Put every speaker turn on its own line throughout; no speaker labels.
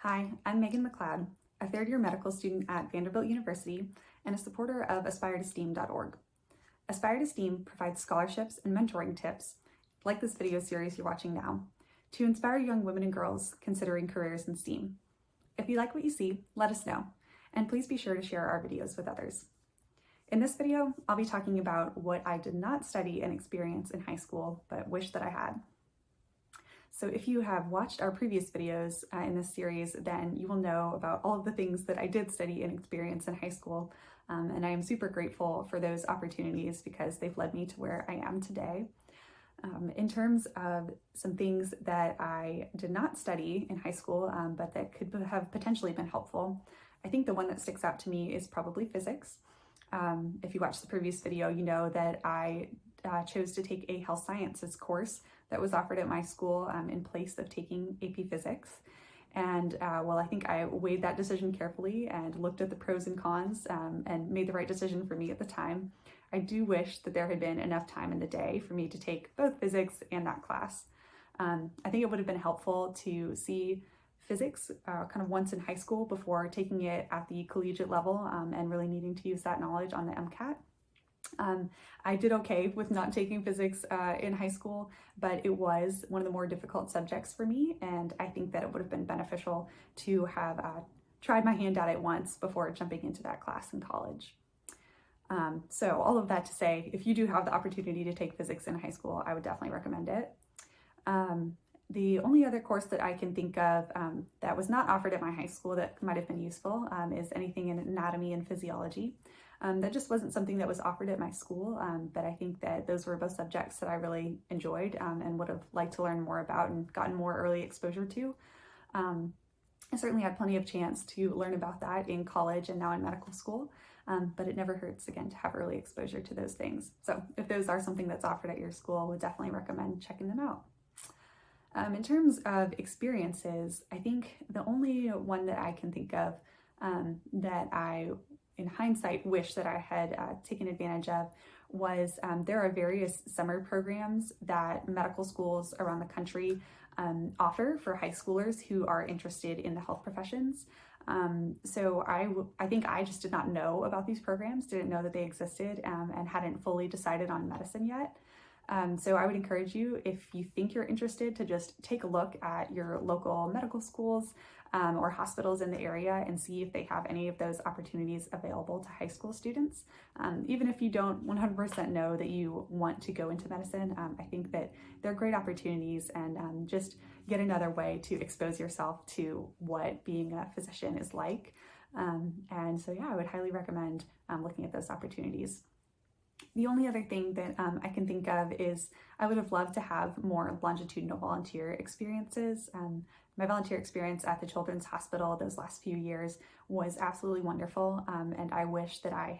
Hi, I'm Megan McLeod, a third-year medical student at Vanderbilt University and a supporter of aspiretostem.org. Aspire to STEAM provides scholarships and mentoring tips, like this video series you're watching now, to inspire young women and girls considering careers in STEAM. If you like what you see, let us know, and please be sure to share our videos with others. In this video, I'll be talking about what I did not study and experience in high school, but wish that I had. So if you have watched our previous videos in this series, then you will know about all of the things that I did study and experience in high school. And I am super grateful for those opportunities because they've led me to where I am today. In terms of some things that I did not study in high school, but that could have potentially been helpful, I think the one that sticks out to me is probably physics. If you watched the previous video, you know that I chose to take a health sciences course that was offered at my school in place of taking AP Physics. And well, I think I weighed that decision carefully and looked at the pros and cons and made the right decision for me at the time. I do wish that there had been enough time in the day for me to take both physics and that class. I think it would have been helpful to see physics kind of once in high school before taking it at the collegiate level and really needing to use that knowledge on the MCAT. I did okay with not taking physics in high school, but it was one of the more difficult subjects for me, and I think that it would have been beneficial to have tried my hand at it once before jumping into that class in college. So all of that to say, if you do have the opportunity to take physics in high school, I would definitely recommend it. The only other course that I can think of that was not offered at my high school that might have been useful is anything in anatomy and physiology. That just wasn't something that was offered at my school, but I think that those were both subjects that I really enjoyed and would have liked to learn more about and gotten more early exposure to. I certainly had plenty of chance to learn about that in college and now in medical school, but it never hurts, again, to have early exposure to those things. So if those are something that's offered at your school, I would definitely recommend checking them out. In terms of experiences, I think the only one that I can think of that I, in hindsight, wish that I had taken advantage of was there are various summer programs that medical schools around the country offer for high schoolers who are interested in the health professions. So I think I just did not know about these programs, didn't know that they existed, and hadn't fully decided on medicine yet. So I would encourage you, if you think you're interested, to just take a look at your local medical schools or hospitals in the area and see if they have any of those opportunities available to high school students. Even if you don't 100% know that you want to go into medicine, I think that they're great opportunities and just get another way to expose yourself to what being a physician is like. And so yeah, I would highly recommend looking at those opportunities. The only other thing that I can think of is I would have loved to have more longitudinal volunteer experiences. My volunteer experience at the Children's Hospital those last few years was absolutely wonderful, and I wish that I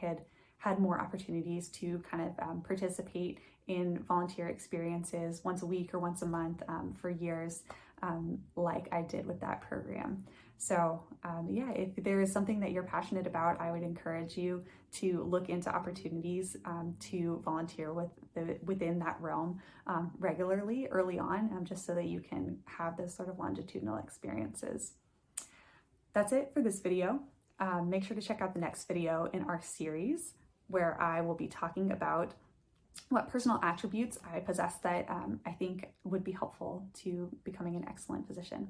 had more opportunities to kind of participate in volunteer experiences once a week or once a month for years, like I did with that program. So yeah, if there is something that you're passionate about, I would encourage you to look into opportunities to volunteer within that realm regularly early on, just so that you can have those sort of longitudinal experiences. That's it for this video. Make sure to check out the next video in our series, where I will be talking about what personal attributes I possess that I think would be helpful to becoming an excellent physician.